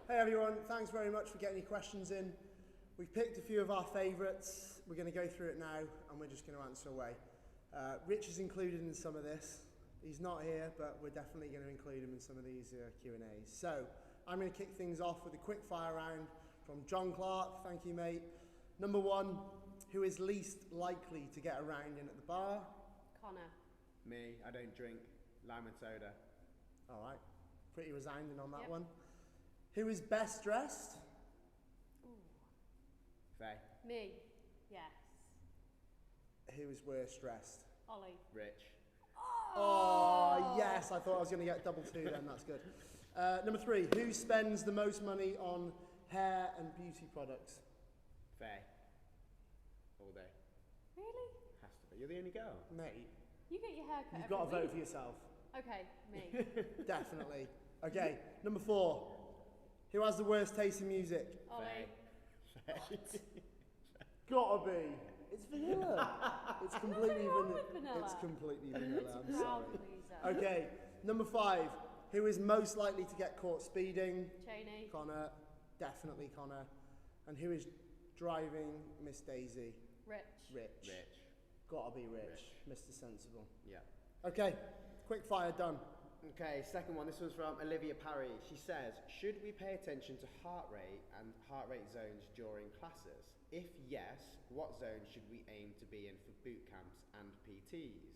Hey everyone, thanks very much for getting your questions in. We've picked a few of our favourites. We're going to go through it now and we're just going to answer away. Rich is included in some of this. He's not here, but we're definitely going to include him in some of these Q&As. So I'm going to kick things off with a quick fire round from John Clark. Thank you, mate. Number one, who is least likely to get a round in at the bar? Connor. Me, I don't drink lime and soda. All right, pretty resounding on that Yep. one. Who is best dressed? Ooh. Faye. Me. Yes. Who is worst dressed? Ollie. Rich. Oh, yes, I thought I was going to get double two then, that's good. Number three, who spends the most money on hair and beauty products? Faye. All day. Really? Has to be. You're the only girl. Mate, You get your hair cut you've every got to vote week. for yourself. Okay, me. Definitely. Okay, number four, who has the worst taste in music? Ollie. Gotta be. It's vanilla. It's completely nothing wrong with vanilla. It's completely vanilla, I'm Crowd sorry. pleaser. Okay, number five, who is most likely to get caught speeding? Cheney. Connor, definitely Connor. And who is driving Miss Daisy? Rich. Rich. Rich. Gotta be Rich, Mr. Sensible. Yeah. Okay, quick fire, done. Okay, second one. This was from Olivia Parry. She says, should we pay attention to heart rate and heart rate zones during classes? If yes, what zone should we aim to be in for boot camps and PTs?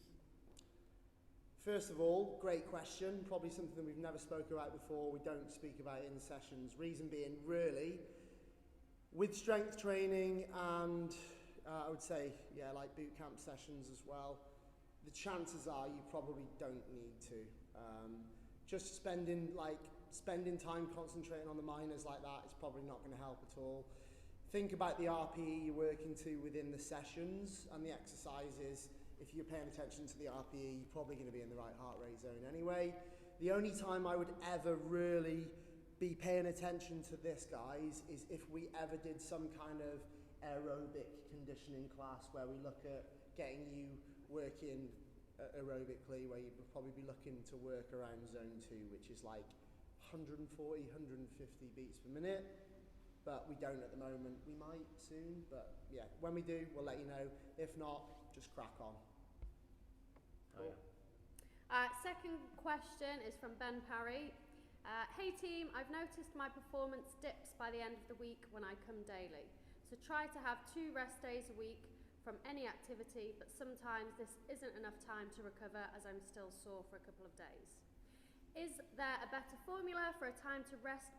First of all, great question. Probably something that we've never spoken about before. We don't speak about it in sessions. Reason being, really, with strength training and I would say, yeah, like boot camp sessions as well, the chances are you probably don't need to. Just spending time concentrating on the minors like that is probably not going to help at all. Think about the RPE you're working to within the sessions and the exercises. If you're paying attention to the RPE, you're probably going to be in the right heart rate zone anyway. The only time I would ever really be paying attention to this, guys, is if we ever did some kind of aerobic conditioning class where we look at getting you working aerobically, where you'd probably be looking to work around zone 2, which is like 140, 150 beats per minute. But we don't at the moment. We might soon, but yeah, when we do, we'll let you know. If not, just crack on. Oh, yeah. Second question is from Ben Parry. Hey team, I've noticed my performance dips by the end of the week when I come daily. So try to have 2 rest days a week from any activity, but sometimes this isn't enough time to recover as I'm still sore for a couple of days. Is there a better formula for a time to rest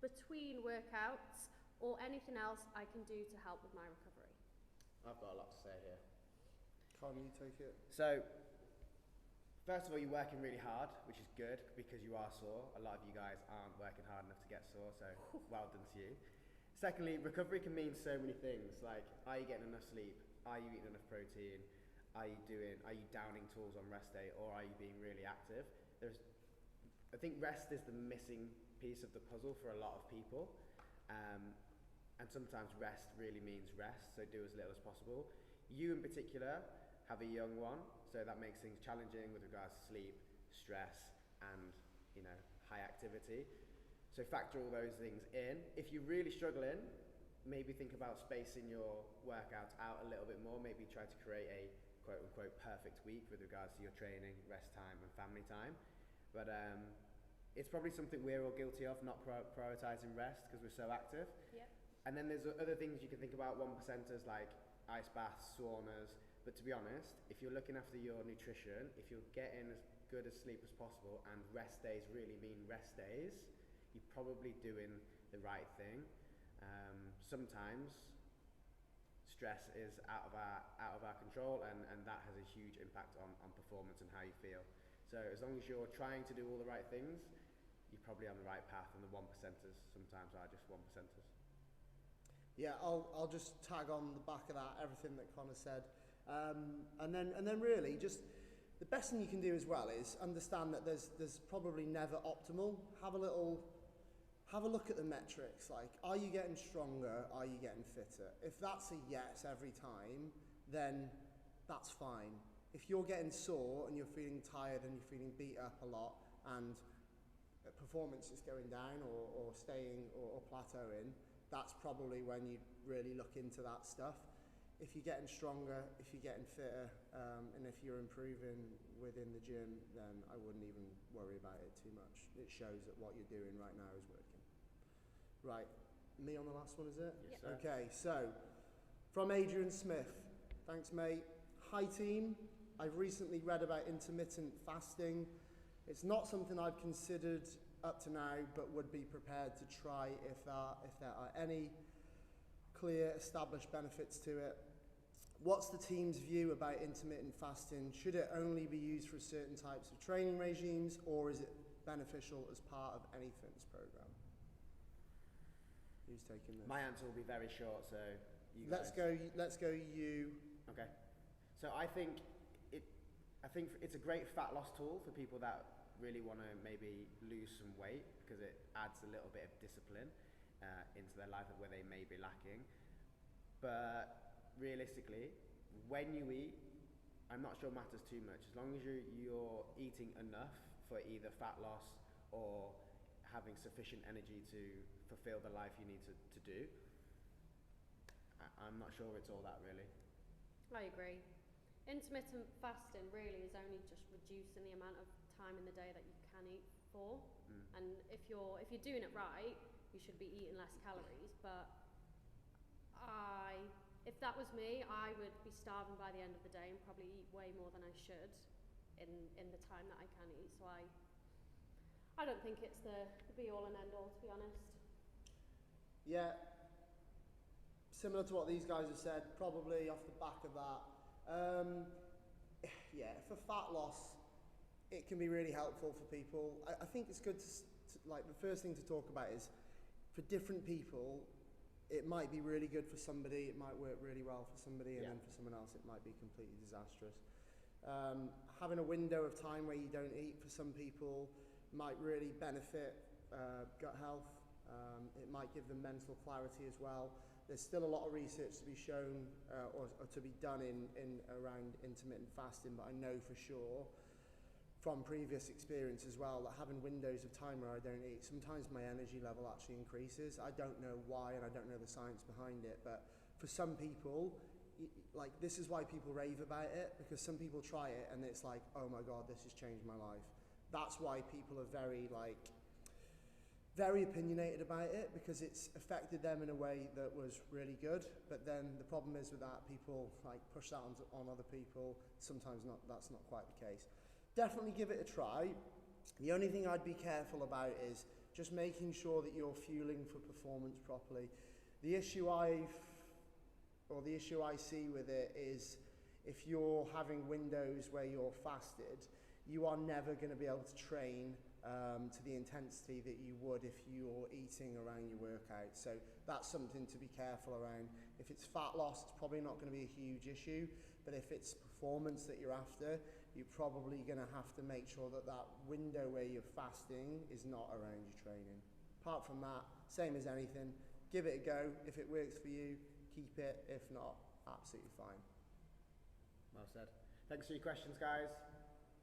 between workouts or anything else I can do to help with my recovery? I've got a lot to say here. Can you take it? So, first of all, you're working really hard, which is good because you are sore. A lot of you guys aren't working hard enough to get sore, so well done to you. Secondly, recovery can mean so many things, like are you getting enough sleep? Are you eating enough protein? Are you downing tools on rest day, or are you being really active? I think rest is the missing piece of the puzzle for a lot of people. And sometimes rest really means rest, so do as little as possible. You in particular have a young one, so that makes things challenging with regards to sleep, stress, and high activity. So factor all those things in. If you're really struggling, maybe think about spacing your workouts out a little bit more. Maybe try to create a quote-unquote perfect week with regards to your training, rest time, and family time. But it's probably something we're all guilty of, not prioritising rest because we're so active. Yep. And then there's other things you can think about, 1%ers like ice baths, saunas. But to be honest, if you're looking after your nutrition, if you're getting as good a sleep as possible, and rest days really mean rest days, you're probably doing the right thing. Sometimes stress is out of our control, and that has a huge impact on performance and how you feel. So as long as you're trying to do all the right things, you're probably on the right path, and the 1%ers sometimes are just 1%ers. Yeah, I'll just tag on the back of that everything that Connor said, and then really just the best thing you can do as well is understand that there's probably never optimal. Have a look at the metrics. Like, are you getting stronger? Are you getting fitter? If that's a yes every time, then that's fine. If you're getting sore and you're feeling tired and you're feeling beat up a lot and performance is going down or staying or plateauing, that's probably when you really look into that stuff. If you're getting stronger, if you're getting fitter, and if you're improving within the gym, then I wouldn't even worry about it too much. It shows that what you're doing right now is working. Right, me on the last one, is it? Yes, sir. Okay, so from Adrian Smith. Thanks, mate. Hi, team. I've recently read about intermittent fasting. It's not something I've considered up to now, but would be prepared to try if there are any clear established benefits to it. What's the team's view about intermittent fasting? Should it only be used for certain types of training regimes, or is it beneficial as part of any fitness program? Who's taking this? My answer will be very short, so you Let's guys. go you. Okay. So I think it's a great fat loss tool for people that really want to maybe lose some weight, because it adds a little bit of discipline into their life where they may be lacking. But realistically, when you eat, I'm not sure matters too much. As long as you're eating enough for either fat loss or having sufficient energy to fulfill the life you need to do, I'm not sure it's all that really. I agree. Intermittent fasting really is only just reducing the amount of time in the day that you can eat for. And if you're doing it right, you should be eating less calories. But if that was me, I would be starving by the end of the day and probably eat way more than I should in the time that I can eat. So I don't think it's the be all and end all, to be honest. Yeah, similar to what these guys have said, probably off the back of that. Yeah, for fat loss, it can be really helpful for people. I think it's good to like, the first thing to talk about is, for different people, it might be really good for somebody, it might work really well for somebody, and then for someone else it might be completely disastrous. Having a window of time where you don't eat for some people might really benefit gut health. It might give them mental clarity as well. There's still a lot of research to be shown or to be done in around intermittent fasting, but I know for sure from previous experience as well that having windows of time where I don't eat, sometimes my energy level actually increases. I don't know why, and I don't know the science behind it, but for some people, like, this is why people rave about it, because some people try it and it's like, oh my God, this has changed my life. That's why people are very opinionated about it, because it's affected them in a way that was really good. But then the problem is with that, people like push that on other people. Sometimes that's not quite the case. Definitely give it a try. The only thing I'd be careful about is just making sure that you're fueling for performance properly. The issue I see with it is, if you're having windows where you're fasted, you are never going to be able to train to the intensity that you would if you're eating around your workout. So that's something to be careful around. If it's fat loss, it's probably not going to be a huge issue, but if it's performance that you're after, you're probably going to have to make sure that that window where you're fasting is not around your training. Apart from that, same as anything, give it a go. If it works for you, keep it. If not, absolutely fine. Well said. Thanks for your questions, guys.